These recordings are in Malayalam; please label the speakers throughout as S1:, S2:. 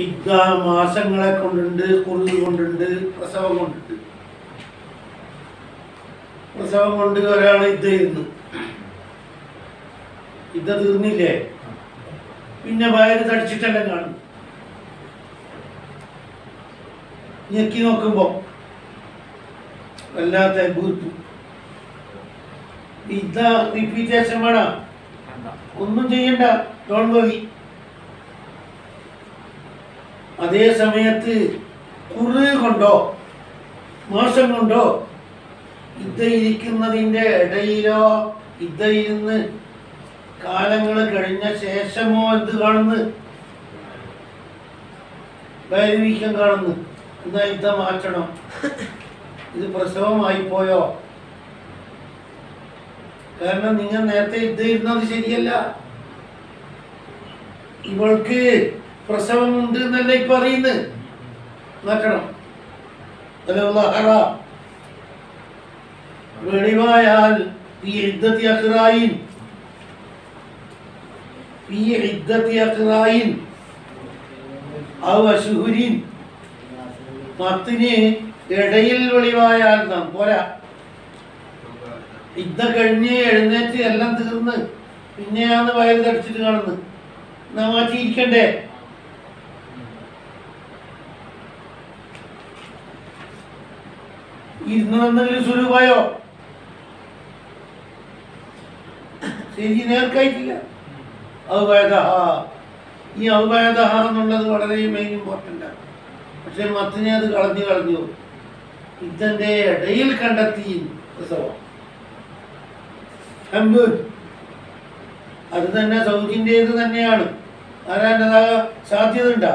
S1: ഇദ്ദ മാസങ്ങളെ കൊണ്ടുണ്ട്, കുറുക് കൊണ്ടുണ്ട്, പ്രസവം കൊണ്ടുണ്ട്. പ്രസവം കൊണ്ട് ഒരാൾ ഇദ്ദ ഇരുന്നു, ഇദ്ദ തീർന്നില്ലേ, പിന്നെ വയറ് തടിച്ചിട്ടെല്ലാം കാണും. ഞെക്കി നോക്കുമ്പോ വല്ലാത്ത ബൂത്തു. ഇദ്ദ റിപ്പീറ്റേഷൻ വേണം, ഒന്നും ചെയ്യണ്ട, ഡോണ്ട് വറി. അതേ സമയത്ത് കുറ് കൊണ്ടോ മാസം കൊണ്ടോ ഇദ്ദ ഇരിക്കുന്നതിൻ്റെ ഇടയിലോ ഇദ്ദ ഇരുന്ന് കാലങ്ങൾ കഴിഞ്ഞ ശേഷമോ എന്ത് കാണുന്നു? വയറുവീക്കം കാണുന്നു. എന്നാ ഇദ്ദ മാറ്റണം, ഇത് പ്രസവമായി പോയോ? കാരണം നിങ്ങൾ നേരത്തെ ഇദ്ദ ഇരുന്നത് ശരിയല്ല. ഇവൾക്ക് പ്രസവമുണ്ട് എന്നല്ല ഇപ്പൊ അറിയുന്നത്, മാറ്റണം. വെളിവായാൽ മത്തിന് ഇടയിൽ വെളിവായാൽ നാം പോരാ. ഇദ്ദ കഴിഞ്ഞ് എഴുന്നേറ്റ് എല്ലാം തീർന്ന് പിന്നെയാണ് വയറ് തടിച്ചിട്ട് കാണുന്നത്. നാം മാറ്റിയിരിക്കണ്ടേ? ഇരുന്നെന്തെങ്കിലും സ്വരൂപമായോ? ശരി, നേർക്കായിട്ടില്ല. ഈ ഔബാദഹ എന്നുള്ളത് വളരെ മെയിൻ ഇമ്പോർട്ടൻ്റ് ആണ്. പക്ഷെ മത്തിനെ അത് കളഞ്ഞു. ഇതിൻ്റെ ഇടയിൽ കണ്ടെത്തി പ്രസവം. അത് തന്നെ സൗജിൻ്റേത് തന്നെയാണ്. ആരാൻ്റെതാ സാധ്യത ഉണ്ടാ?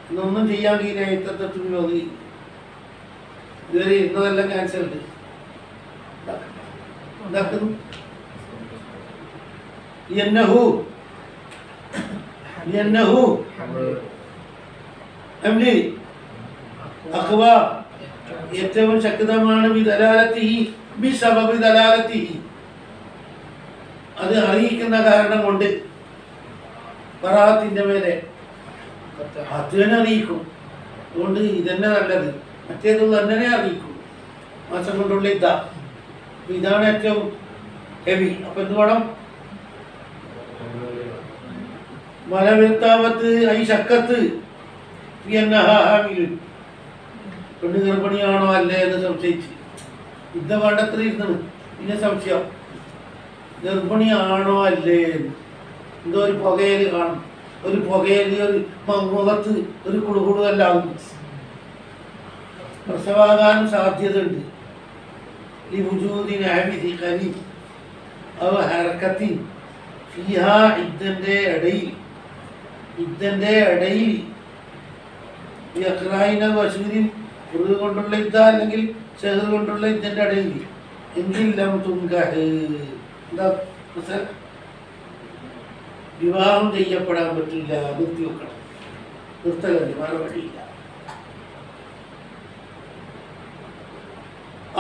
S1: ഇന്നൊന്നും ചെയ്യാൻ കഴിയില്ല. ഇത്തരത്തിൽ ഇതുവരെ ഇരുന്നതെല്ലാം ക്യാൻസൽ ഉണ്ട്. എന്താക്കുന്നു? ഏറ്റവും ശക്തമാണ് അത് അറിയിക്കുന്ന കാരണം കൊണ്ട് ബറാഅത്തിന്റെ മേലെ അത് തന്നെ അറിയിക്കും. അതുകൊണ്ട് ഇതന്നെ നല്ലത്. മറ്റേത് തന്നെ അറിയിക്കും. മാസം കൊണ്ടുള്ള ഇതാണ് ഏറ്റവും ഹെവി. അപ്പൊ എന്ത് വേണം? മലവെത്താവത്ത് ഐ ശക്കത്ത് പെണ്ണ് ഗർഭിണിയാണോ അല്ലേ എന്ന് സംശയിച്ച് ഇദ്ദ വേണ്ടത്ര ഇരുന്നത്. പിന്നെ സംശയം, ഗർഭിണിയാണോ അല്ലേ? എന്തോ ഒരു പുകയല് കാണും, ഒരു പുകയല്, ഒരു മുഖത്ത് ഒരു കുടുകുടുകല്ലാവും. പ്രസവാകാനും സാധ്യതയുണ്ട്. ഈ വുജൂദിൻ അഹ്മിദി ഖരീം അവ ഹർക്കത്തിൻ ഫിഹാ ഇദ്ദന്റെ ഇടയിൽ യഖ്റായിന വശൂരിൻ കുറുക് കൊണ്ടുള്ള ഇദ്ദ അല്ലെങ്കിൽ ഷഹർ കൊണ്ടുള്ള ഇദ്ദന്റെ ഇടയിൽ എങ്കിലും തുൻകഹ് എന്താ വിവാഹം ചെയ്യപ്പെടാൻ പറ്റില്ല, നിർത്തി വെക്കണം. നിർത്തലല്ലേ, വേറെ വഴിയില്ല.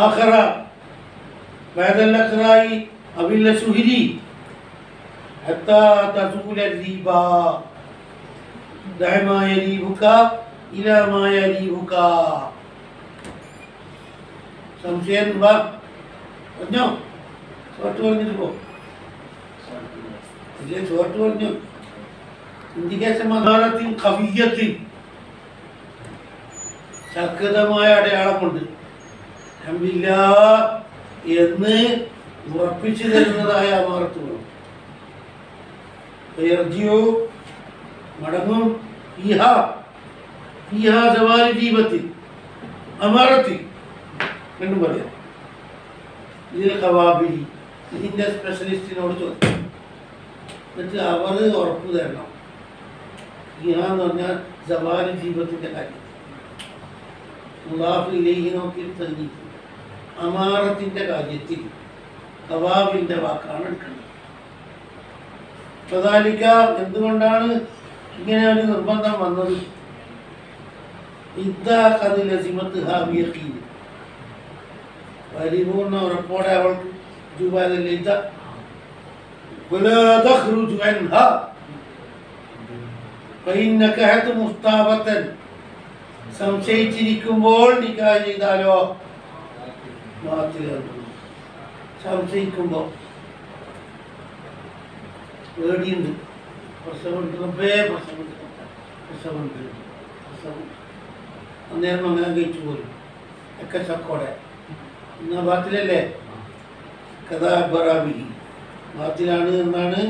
S1: ആഖറ ബഅദൽ അഖ്റായി അബിൽ സുഹരി ഹത്താ തസൂല റിബാ ദഅമാ യരീബുക ഇലാ മാ യരീബുക. സംശയം വാ പറഞ്ഞോ, ചോട്ട് പറഞ്ഞിട്ട് പോ. ഇല്ലേ, ചോട്ട് പറഞ്ഞു. ഇൻഡിക്കേഷൻ മദാരത്തിൽ കവിയത്തിൽ ശക്തമായ അടയാളമുണ്ട് എന്ന് ഉറപ്പിച്ചു തരുന്നതായ അമാറത്തുകൾ മടങ്ങും. അമാറത്തിൽ എന്നും പറയാം. ഇതിൽ കവാബിലി ഇതിൻ്റെ സ്പെഷ്യലിസ്റ്റിനോട് ചോദിക്കും. എന്നിട്ട് അവർ ഉറപ്പ് തരണം. എന്ന് പറഞ്ഞാൽ സവാരി ജീവത്തിൻ്റെ കാര്യം മുലാഫ് ഇലൈഹി നോക്കി തന്നിട്ടുണ്ട്. അമാറത്തിൻ്റെ കാര്യത്തിൽ കവാബിൻ്റെ വാക്കാണ് എടുക്കേണ്ടത്. പ്രധാനിക്ക എന്തുകൊണ്ടാണ് ഇങ്ങനെ ഒരു നിർബന്ധം വന്നത്? പരിപൂർണ്ണ ഉറപ്പോടെ അവൾക്ക് ജുബാദല്ലേ ഫൈന്നകഹതു മുസ്താബത്തൻ സംശയിച്ചിരിക്കുമ്പോൾ നിക്കാഹ് ചെയ്താലോ ബാത്തിലാണ്. സംശയിക്കുമ്പോൾ പേടിയുണ്ട്, പ്രസവമുണ്ട്, റബ്ബേ പ്രസവമുണ്ട്, പ്രസവമുണ്ട്, പ്രസവമുണ്ട്, അന്നേരം അങ്ങനെ കഴിച്ചു പോലും ഒക്കെ ചക്കോടെ. എന്നാ ബാത്തിലല്ലേ കഥാ ബറാബി ബാത്തിലാണ് എന്നാണ്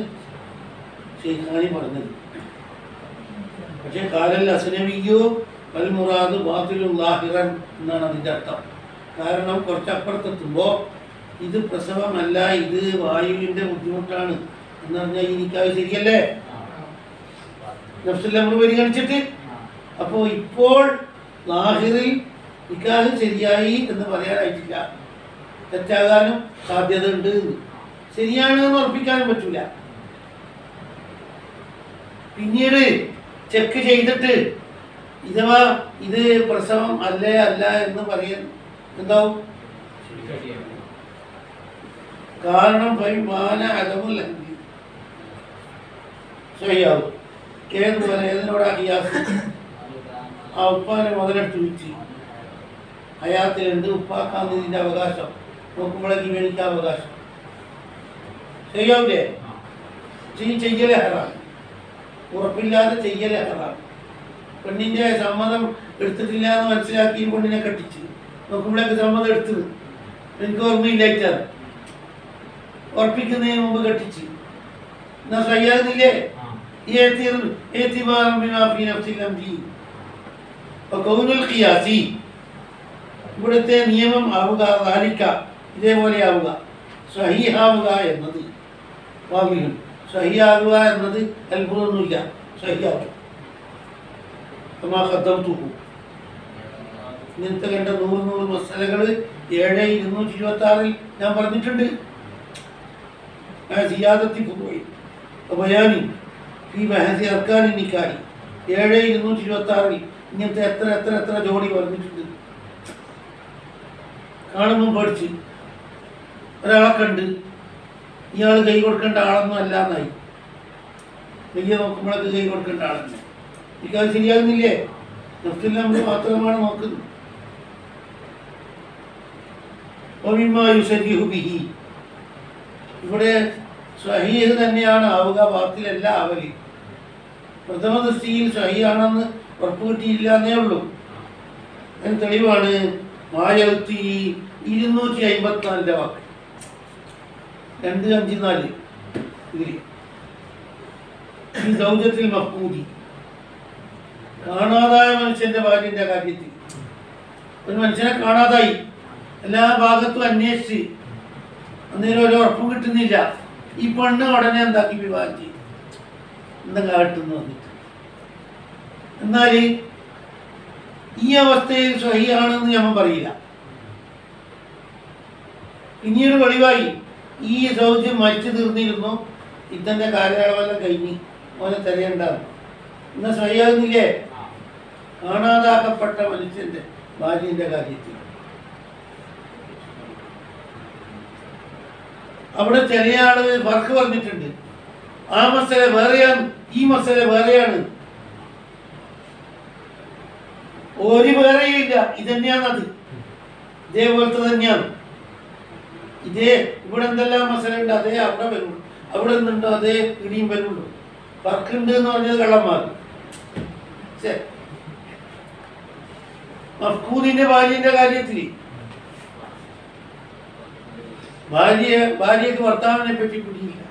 S1: ഷെയ്ഖാനി പറഞ്ഞത്. പക്ഷേ കാലൽ അസ്നവിയോ അൽ മുറാദ് ബാത്തിലും ലാഹിറൻ എന്നാണ് അതിൻ്റെ അർത്ഥം. കാരണം കുറച്ചപ്പുറത്തെത്തുമ്പോൾ ഇത് പ്രസവമല്ല, ഇത് വായുവിൻ്റെ ബുദ്ധിമുട്ടാണ് എന്ന് പറഞ്ഞാൽ ഈ നിക്കാഹ് ശരിയല്ലേ, നഫ്സുൽ അംർ പരിഗണിച്ചിട്ട്. അപ്പോൾ ഇപ്പോൾ ലാഹിറിൽ നിക്കാഹ് ശരിയായി എന്ന് പറയാനായിട്ടില്ല, തെറ്റാകാനും സാധ്യത ഉണ്ട്, ശരിയാണ് എന്ന് ഉറപ്പിക്കാനും പറ്റൂല. പിന്നീട് ചെക്ക് ചെയ്തിട്ട് ഇഥവാ ഇത് പ്രസവം അല്ലേ അല്ല എന്ന് പറയാൻ എന്താവും കാരണം മാന അലമുല്ല ശരിയാവും. ഏതുപോലെ ഏതിനോടാ ഖിയാസ്? ആ ഉപ്പാനെ മുതലെടുത്ത് വിറ്റ് ഹയാത്തിലുണ്ട്, ഉപ്പാക്കാന്ന് ഇതിൻ്റെ അവകാശം, നോക്കുമ്പോഴേക്ക് എനിക്ക് അവകാശം ശരിയാവില്ലേ? ചെയ്യലേ ഹറാം, ഉറപ്പില്ലാതെ ചെയ്യലേ ഹറാം. പെണ്ണിൻ്റെ സമ്മതം എടുത്തിട്ടില്ല എന്ന് മനസ്സിലാക്കി പെണ്ണിനെ കെട്ടിച്ച് നോക്കുമ്പോഴേക്ക് സമ്മതം എടുത്തത് എനിക്ക് ഓർമ്മയില്ലായിട്ടാണ്, ഉറപ്പിക്കുന്നതിന് മുമ്പ് കെട്ടിച്ച് എന്നാ സയ്യാകുന്നില്ലേ? ഇവിടുത്തെ നിയമം ആവുക റാലിക്ക ഇതേപോലെ ആവുക, സഹീഹാവുക എന്നത് വാങ്ങിയും സഹിയാകുക എന്നത് അത്ഭുതമൊന്നുമില്ല, സഹിയാകും. ഇങ്ങനത്തെ കണ്ട 100 മസലകൾ 7,226 ഞാൻ പറഞ്ഞിട്ടുണ്ട്. സിയാദത്തി പോയി ബയാനി ഈ ബഹസി അർക്കാനി നിക്കാഹി 7,226 ഇങ്ങനത്തെ എത്ര എത്ര എത്ര ജോഡി പറഞ്ഞിട്ടുണ്ട്. കാണുമ്പോൾ പഠിച്ച് ഒരാളെ കണ്ട് ഇയാൾ കൈ കൊടുക്കേണ്ട ആളൊന്നും അല്ല എന്നായി, കയ്യെ നോക്കുമ്പോഴൊക്കെ കൈ കൊടുക്കേണ്ട ആളെന്നെ. എനിക്കത് ശരിയാകുന്നില്ലേ? നഫ്സുൽ അംർ മാത്രമാണ് നോക്കുന്നത്. ഇവിടെ സ്വഹീഹ് തന്നെയാണ് ആവുക, ബാത്തിലല്ല ആവല്. പ്രഥമ ദൃഷ്ടിയിൽ സ്വഹീഹാണെന്ന് ഉറപ്പ് കിട്ടിയില്ല എന്നേ ഉള്ളൂ. അതിന് തെളിവാണ് മായത്തി 254 വാക്ക് 254 ഇതിൽ ഈ ദൗജത്തിൽ മഹ്മൂദി കാണാതായ മനുഷ്യന്റെ ഭാര്യന്റെ കാര്യത്തിൽ ഒരു മനുഷ്യനെ കാണാതായി, എല്ലാ ഭാഗത്തും അന്വേഷിച്ച് അന്നേരം ഒരു ഉറപ്പും കിട്ടുന്നില്ല. ഈ പെണ്ണ് ഉടനെ എന്താക്കി വിവാഹം ചെയ്യും, എന്തെങ്കിലും ആട്ടെന്ന് വന്നിട്ട്. എന്നാൽ ഈ അവസ്ഥയിൽ സ്വഹിയാണെന്ന് നമ്മൾ പറയില്ല. പിന്നീട് വെളിവായി ഈ സൗജന്യം മരിച്ചു തീർന്നിരുന്നു, ഇതന്റെ കാലയളവെല്ലാം കഴിഞ്ഞ് ഓനെ തിരയണ്ടാകും. എന്നാൽ സ്വഹിയാകുന്നില്ലേ? കാണാതാക്കപ്പെട്ട മനുഷ്യന്റെ ഭാര്യന്റെ കാര്യത്തിൽ അവിടെ ചില ആള് വർക്ക് പറഞ്ഞിട്ടുണ്ട്. ആ മസല വേറെയാണ്, ഈ മസല വേറെയാണ്. ഒരു വേറെയില്ല, ഇതന്നെയാണത്, ഇതേപോലത്തെ തന്നെയാണ്. ഇതേ ഇവിടെ എന്തെല്ലാം മസല ഉണ്ട് അതേ അവിടെ വരുള്ളൂ, അവിടെ നിന്നുണ്ടോ അതേ ഇനിയും വരുള്ളൂ. വർക്കുണ്ട് എന്ന് പറഞ്ഞത് കള്ളന്മാർ. മഫ്കൂദിന്റെ ഭാര്യന്റെ കാര്യത്തിൽ ഭാര്യക്ക് ഭർത്താവിനെ പറ്റി പിടിയില്ല,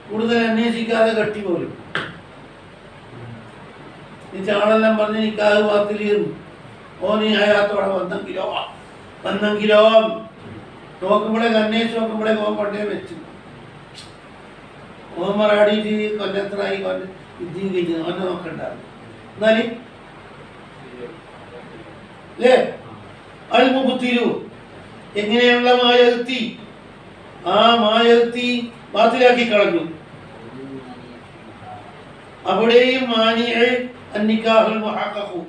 S1: കൂടുതൽ അന്വേഷിക്കാതെ കട്ടി പോലും. ആളെല്ലാം പറഞ്ഞ് നിക്കാഹ് ബാത്തിലിരുന്നു, ഓന് അയാത്തോടെ വന്നെങ്കിലോ നോക്കുമ്പോഴേക്ക് അന്വേഷിച്ച് നോക്കുമ്പോഴേക്ക് ഓൻ കൊണ്ടേ വെച്ചു. ഓൻ മറാടിയിട്ട് കൊല്ലത്രായി വിദ്യയും കഴിഞ്ഞു, ഓനെ നോക്കണ്ടായിരുന്നു. എന്നാലും അല്ലേ അൽ മുബത്തിലു എങ്ങനെയുള്ള മായത്തി, ആ മായത്തി ബാത്തിലാക്കി കളഞ്ഞു. അവിടെയും മാനിഅ് അന്നിക്കാഹുൽ മുഹഖഖു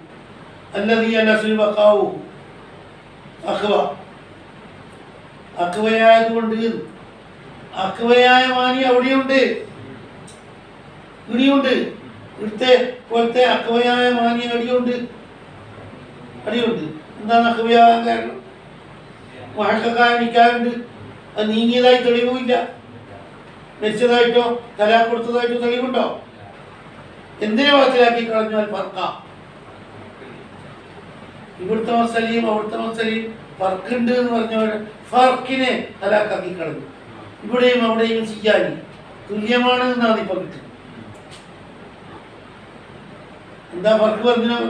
S1: അല്ലദീ അനസുൽ ബഖാഉ അഖ്വ, അഖ്വയായതുകൊണ്ട് അഖ്വയായ മാനി അവിടെയുണ്ട്, ഇവിടെയുണ്ട്. ഇവിടുത്തെ പോലത്തെ അക്കവയായ മാനിയ അടിയുണ്ട്. എന്താണ് അക്കവയാകാൻ കാരണം? മഹക്കാനിക്കാറുണ്ട്, അത് നീങ്ങിയതായി തെളിവുമില്ല. മരിച്ചതായിട്ടോ തലാഖ് കൊടുത്തതായിട്ടോ തെളിവുണ്ടോ? എന്തിനെ വാത്തിലാക്കി കളഞ്ഞാൽ ഫർക്കാം. ഇവിടുത്തെ മസലയും അവിടുത്തെ മസലയും ഫർക്കുണ്ട് എന്ന് പറഞ്ഞവർ ഫർക്കിനെ തലാഖാക്കി കളഞ്ഞു. ഇവിടെയും അവിടെയും ചെയ്യാനി തുല്യമാണ് എന്നാണ് ഇപ്പൊ കിട്ടുന്നത്. എന്താ ഫർക്ക് പറഞ്ഞത്?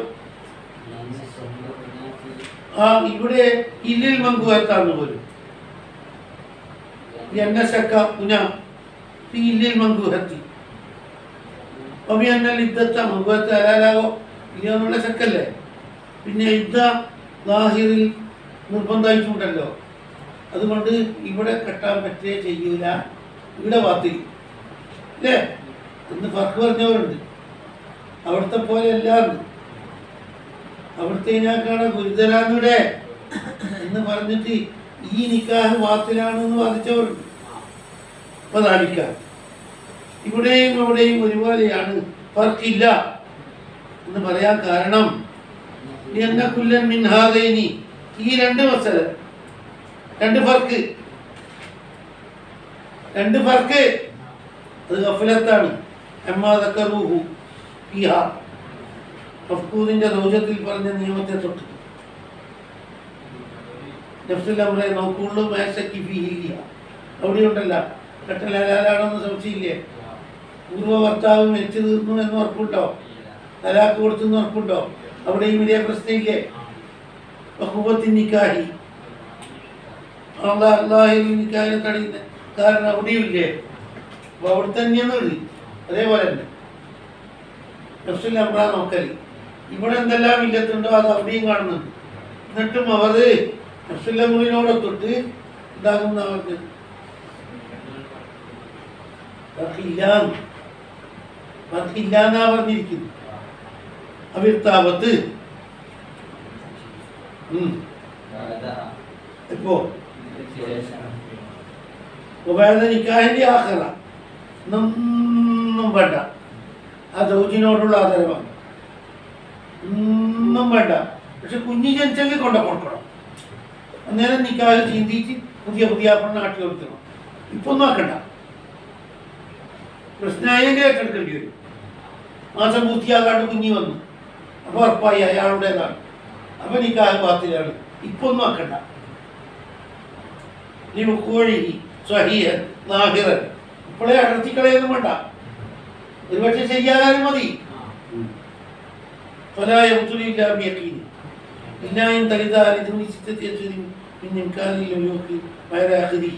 S1: ഇവിടെ ഇല്ലിൽ മങ്കുവത്താന്ന് പോലും എന്ന ശക്ക ഉന ഇല്ലിൽ മങ്കുഹത്തി അപ്പൊ എന്നാൽ ഇദ്ദത്ത മങ്കുവത്ത് ഹലാലാകോ ഇല്ല എന്നുള്ള ശക്കല്ലേ. പിന്നെ ഇദ്ദ ലാഹിറിൽ നിർബന്ധമായിട്ടുണ്ടല്ലോ. അതുകൊണ്ട് ഇവിടെ കെട്ടാൻ പറ്റേ ചെയ്യൂല, ഇവിടെ വാത്തിൽ അല്ലേ എന്ന് ഫർക്ക് പറഞ്ഞവരുണ്ട്. അവിടുത്തെ പോലെ എല്ലാവരും അവിടുത്തെ ഇതിനേക്കാണ് ഗുരുതരാന്നിവിടെ എന്ന് പറഞ്ഞിട്ട് ഈ നിക്കാഹ് വാത്തിലാണെന്ന് വാദിച്ചവരുണ്ട്. അപ്പൊ നിക്കാഹ് ഇവിടെയും അവിടെയും ഒരുപോലെയാണ്, ഫർക്കില്ല എന്ന് പറയാൻ കാരണം എന്ന കുല്ലൻ മിൻഹാദൈനി, ഈ രണ്ട് മസല, രണ്ട് ഫർക്ക് അത് ഗഫലത്താണ്. അമ്മാദക്കറൂഹു ഫീഹാ, മഫ്കൂദിന്റെ ദൗജത്തിൽ പറഞ്ഞ നിയമത്തെ തൊട്ട് നഫ്സുൽ അംറെ നോക്കുള്ളൂ മാസക്കി ഫീഹില്ല. അവിടെയുണ്ടല്ല കെട്ടൽ ഹലാലാണെന്ന് സംശയമില്ലേ? പൂർവ്വ ഭർത്താവ് മരിച്ചു തീർന്നു എന്ന് ഉറപ്പുണ്ടോ? തലാഖ് കൊടുത്തെന്ന് ഉറപ്പുണ്ടോ? അവിടെയും ഇതേ പ്രശ്നമില്ലേ? നിക്കാഹി അള്ളാഹിൽ നിക്കാഹിനെ തടയുന്ന കാരണം അവിടെയും ഇല്ലേ? അപ്പൊ അവിടെ തന്നെയെന്ന് എഴുതി. അതേപോലെ തന്നെ നഫ്സുൽ അംറ നോക്കല് ഇവിടെ എന്തെല്ലാം ഇല്ലത്തുണ്ടോ അത് അവിടെയും കാണുന്നുണ്ട്. എന്നിട്ടും അവർ നഫ്സുൽ അംറിനോടൊത്തിട്ട് എന്താകുന്ന അവർക്ക് വർക്കില്ലാന്നാ പറഞ്ഞിരിക്കുന്നു. അവിർത്താപത്ത് ഇപ്പോ നിക്കാഹിന്റെ ആഖിറ ഒന്നും വേണ്ട, ആ ദൗജിനോടുള്ള ആദരവാണ്, ഒന്നും വേണ്ട. പക്ഷെ കുഞ്ഞ് ജനിച്ചെങ്കിൽ കൊണ്ട കൊടുക്കണം. അന്നേരം നിക്കാഹ് ചിന്തിച്ച് പുതിയ പെണ്ണ് കാട്ടി കൊടുക്കണം. ഇപ്പൊ ഒന്നും ആക്കണ്ട, പ്രശ്നമായെങ്കിൽ ഏറ്റെടുക്കേണ്ടി വരും. മാസം പൂർത്തിയാകാണ്ട് കുഞ്ഞി വന്നു, അപ്പൊ ഉറപ്പായി അയാളുടേതാണ്, അപ്പൊ നിക്കാഹ് ബാത്തിലാണ്. ഇപ്പൊ ഒന്നും ആക്കണ്ട. കോഴി സ്വഹീഹൻ ലാഹിറൻ ഇപ്പോഴേ അടർത്തിക്കളയൊന്നും വേണ്ട. ഒരുപക്ഷെ ശരിയാകാനും മതി. ഫലായ മുത്തുലില്ലാമിയക്കീന് എല്ലായും തരിതാലിതും പിന്നെ നോക്കി വയറാഹരി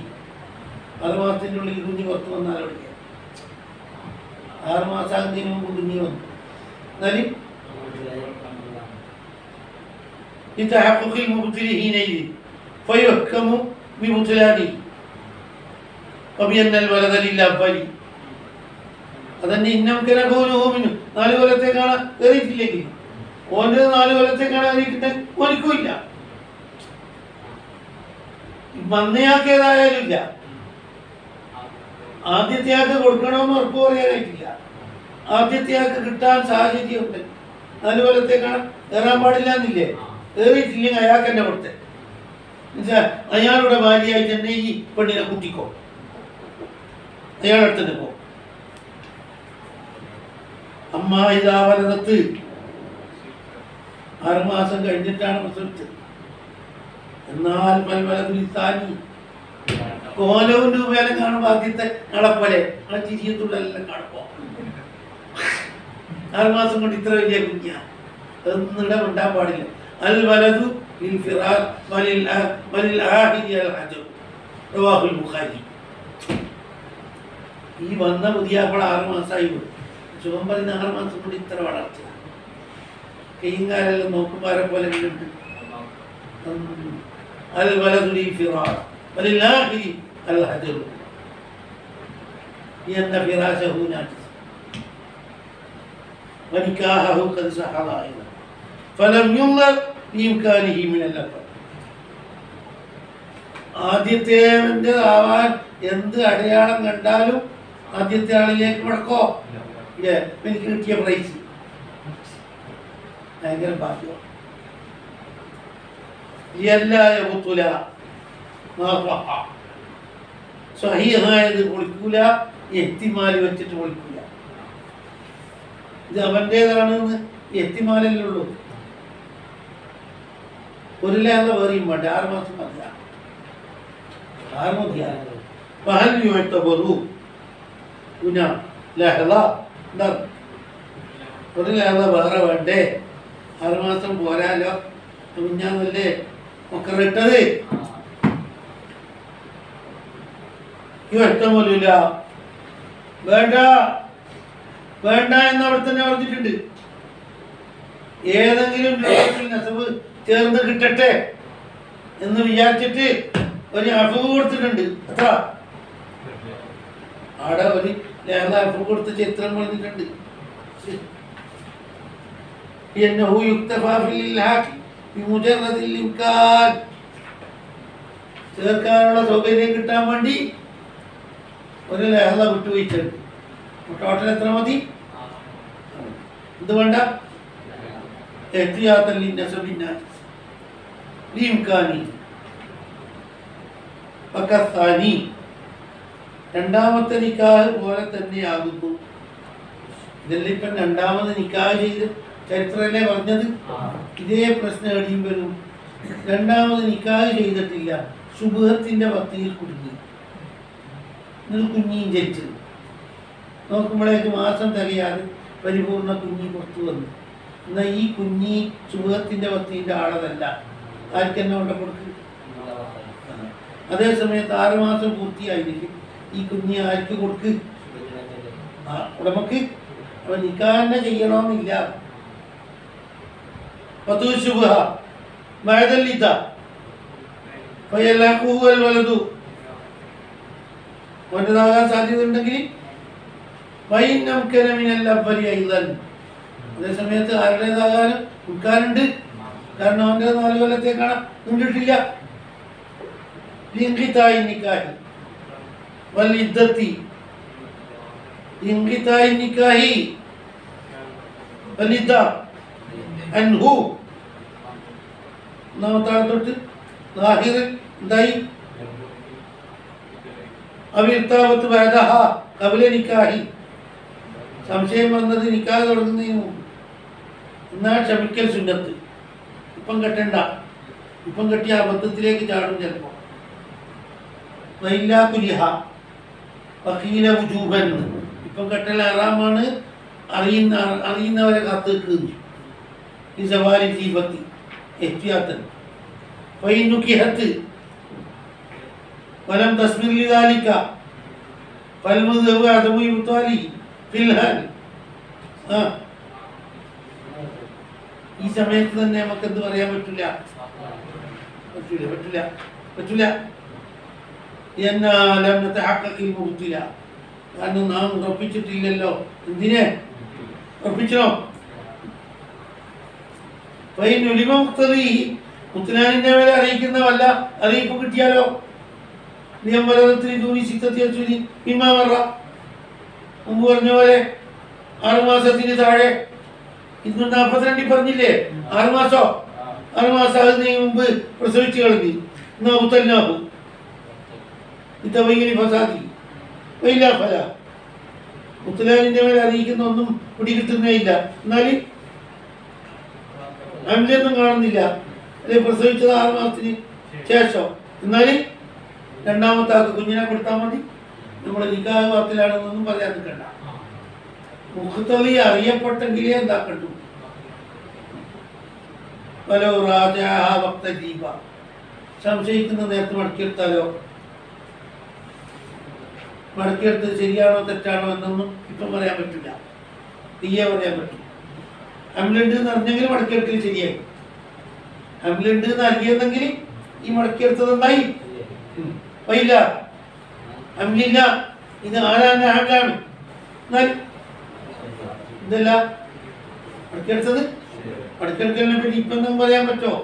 S1: 6 മാസത്തിൻ്റെ ഉള്ളിൽ കുഞ്ഞ് പുറത്ത് വന്നാൽ അവിടെ 6 മാസം ആകുന്നതിന് മുമ്പ് കുഞ്ഞ് വന്നു. എന്നാലും لتحقق المبتل حينئذ فيحكم ببطلانه وبأن الولد للأول. അതന്നെ ഇന്നംക്കന കോനുഹോമിനും 4 കൊല്ലത്തേക്കാണ് കയറിയിട്ടില്ലെങ്കിൽ ഓൻ്റെ 4 കൊല്ലത്തേക്കാണ് കയറിയിട്ടുണ്ട്, ഓനിക്കും ഇല്ല. മന്നയാക്കേതായാലും ഇല്ല. ആദ്യത്തെ ആൾക്ക് കൊടുക്കണമെന്ന് ഉറപ്പ് പറയാനായിട്ടില്ല. ആദ്യത്തെ ആൾക്ക് കിട്ടാൻ സാഹചര്യമുണ്ട്. 4 കൊല്ലത്തേക്കാണ് കയറാൻ പാടില്ല എന്നില്ലേ? കയറിയിട്ടില്ലെങ്കിൽ അയാൾക്ക് തന്നെ കൊടുത്തേ. എന്നുവെച്ചാൽ അയാളുടെ ഭാര്യയായിട്ട് തന്നെ ഈ പെണ്ണിനെ കുത്തിക്കോ, അയാളടുത്ത് തന്നെ പോ. അമ്മ ഇതാ വലതത്ത് 6 മാസം കഴിഞ്ഞിട്ടാണ് പ്രസവിച്ചത്. എന്നാൽ പൽവലതുലിത്താനി കോലവും രൂപയിലും കാണുമ്പോൾ ആദ്യത്തെ നടപ്പോലെ ആ ചിരിയത്തുള്ളെല്ലാം കാണുമ്പോ 6 മാസം കൊണ്ട് ഇത്ര വലിയ കുഞ്ഞാ, അതൊന്നും ഇടം ഉണ്ടാൻ പാടില്ല. അൽ വലതു ലിൽ ഫിറാർ വലിൽ ആഹിരി അൽ ഹജർ റവാഹുൽ ബുഖാരി. ഈ വന്ന പുതിയാപ്പള 6 മാസമായി ശുഭം പറയുന്ന 6 മാസം കൊണ്ട് ഇത്ര വളർച്ച. കൈയും കാലെല്ലാം നോക്കുമാരെ പോലെ ഉണ്ട്. അൽ വലതു ലിൽ ഫിറാർ വലിൽ ആഹിരി അൽ ഹജർ എന്ന ഫിറാശഹു നാജിസ് വനിക്കാഹു ഖദ് സഹദ അയ്ദൻ ഫലം യുൻദർ ബിഇംകാനിഹി മിനൽ അഖർ. ആദ്യത്തേവൻ്റെ ആവാൻ എന്ത് അടയാളം കണ്ടാലും ആദ്യത്തെ ആളിലേക്ക് മടക്കോ എനിക്ക് കിട്ടിയ പ്രൈസ് ഭയങ്കര ഭാഗ്യം. സ്വഹീഹായത് പൊളിക്കൂല, എത്തിമാല് വെച്ചിട്ട് പൊളിക്കൂല. ഇത് അവൻ്റേതാണെന്ന് എത്തിമാലല്ലുള്ളൂ. ഒരു ലേഖ വേറെയും വേണ്ട, 6 മാസം മതിയാ, 6 മതിയാണ്. ഒരു ലേഖ വേറെ വേണ്ടേ? 6 മാസം പോരാലോ. കുഞ്ഞാന്നല്ലേ മക്കളിട്ടത്, ഇഷ്ടം പോലുമില്ല. വേണ്ട വേണ്ട എന്ന് അവിടെ തന്നെ പറഞ്ഞിട്ടുണ്ട്. ഏതെങ്കിലും ലോകത്തിൽ നസബ് ചേർന്ന് കിട്ടട്ടെ എന്ന് വിചാരിച്ചിട്ട് ഒരു അഫു കൊടുത്തിട്ടുണ്ട്. എത്ര ആടെ ഒരു ലേഖ അഫു കൊടുത്ത ചിത്രം പറഞ്ഞിട്ടുണ്ട്. ചേർക്കാനുള്ള സൗകര്യം കിട്ടാൻ വേണ്ടി ഒരു ലേഖ വിട്ടുവീഴ്ചയുണ്ട്. ടോട്ടൽ എത്ര മതി? എന്ത് വേണ്ട? രണ്ടാമത്തെ നിക്കാഹ് പോലെ തന്നെയാകുന്നു. ഇതെല്ലാം രണ്ടാമത് നിക്കാഹ് ചെയ്ത് ചരിത്രമല്ലേ പറഞ്ഞത്. ഇതേ പ്രശ്നം എവിടെയും വരും. രണ്ടാമത് നിക്കാഹ് ചെയ്തിട്ടില്ല, ശുഭത്തിന്റെ പത്തിയിൽ കുടുങ്ങി, കുഞ്ഞിയും ജനിച്ചത്. നോക്കുമ്പോഴേക്ക് മാസം തികയാതെ പരിപൂർണ കുഞ്ഞി പുറത്തു വന്നു. എന്നാൽ ഈ കുഞ്ഞി ശുഭത്തിന്റെ പത്തിന്റെ ആളതല്ല. ആർക്കെന്നെ കൊണ്ട് കൊടുക്കുക? അതേസമയത്ത് 6 മാസം പൂർത്തിയായിരിക്കും ഈ കുഞ്ഞി ആർക്ക് കൊടുക്ക്? ഉടമക്ക്. അപ്പൊ നിക്കാഹ് ചെയ്യണമെന്നില്ല. അവൻ്റെതാകാൻ സാധ്യത ഉണ്ടെങ്കിൽ അതേസമയത്ത് ആരുടേതാകാനും കൊടുക്കാനുണ്ട്. കാരണം അവൻ്റെ 4 കൊല്ലത്തേക്കാണ് നിന്നിട്ടില്ല. ഒന്നാമത്താഴത്തോട്ട് എന്തായി? അവിർത്താവത്ത് വേദഹ കബല നിക്കാഹി. സംശയം വന്നത് നിക്കാഹ് തുടങ്ങുന്നതിന് മുമ്പ്. എന്നാൽ ക്ഷമിക്കൽ സുന്നത്ത്. ഇപ്പം കെട്ടണ്ട. ഇപ്പം കെട്ടിയ അബദ്ധത്തിലേക്ക് ചാടും ചിലപ്പോൾ. ഇപ്പം കെട്ടൽ ഹറാമാണ്, അറിയുന്നവരെ കാത്ത് നിൽക്കുന്നു. ഈ സവാരി ജീവത്തി എഹ്തിയാത്തൻ ഫൈനുകിഹത്ത് വലം തസ്മിർ ലിദാലിക ഫൽമുദ്ഹബു അദബു യുതാലി ഫിൽഹാൽ. ഈ സമയത്ത് തന്നെ നമുക്ക് എന്ത് പറയാൻ പറ്റില്ല? കാരണം നാം ഉറപ്പിച്ചിട്ടില്ലല്ലോ. എന്തിനെ ഉറപ്പിച്ചോ? മുത്തലാലിന്റെ മേലെ അറിയിക്കുന്ന വല്ല അറിയിപ്പ് കിട്ടിയാലോ? മുമ്പ് പറഞ്ഞ പോലെ 6 മാസത്തിന് താഴെ 242 പറഞ്ഞില്ലേ? 6 മാസം 6 മാസം ആകുന്നതിന് മുമ്പ് പ്രസവിച്ചു കളഞ്ഞു. മുത്തലാലിന്റെ മേലെ അറിയിക്കുന്ന ഒന്നും പിടികിട്ടുന്നേ ഇല്ല. എന്നാല് അമിലൊന്നും കാണുന്നില്ല. അല്ലെ പ്രസവിച്ചത് 6 മാസത്തിന് ശേഷം. എന്നാല് രണ്ടാമത്തെ ആൾക്ക് കുഞ്ഞിനെ കൊടുത്താൽ മതി. നമ്മൾ നിക്കാഹ് വാർത്തയിലാണെന്നൊന്നും പറയാൻ നിൽക്കണ്ട. മുഖത്തലി അറിയപ്പെട്ടെങ്കിലേ എന്താക്കണ്ടു. സംശയിക്കുന്ന നേരത്തെ മടക്കിയെടുത്താലോ? മടക്കിയെടുത്ത് ശരിയാണോ തെറ്റാണോ എന്നൊന്നും ഇപ്പം പറയാൻ പറ്റില്ല. തീയെ പറയാൻ പറ്റും. അമിലുണ്ട് എന്ന് അറിഞ്ഞെങ്കിൽ മടക്കിയെടുക്കൽ ശരിയായി. അമിലുണ്ട് എന്ന് അറിയുന്നെങ്കിൽ ഈ മടക്കിയെടുത്തത് എന്തായി? വൈല്ല അമിലില്ല. ഇത് ആരാണ്? ആരാണ്? എന്നാൽ ഇതല്ല മടക്കിയെടുത്തത്. മടക്കിയെടുക്കലിനെ പറ്റി ഇപ്പം എന്തും പറയാൻ പറ്റുമോ?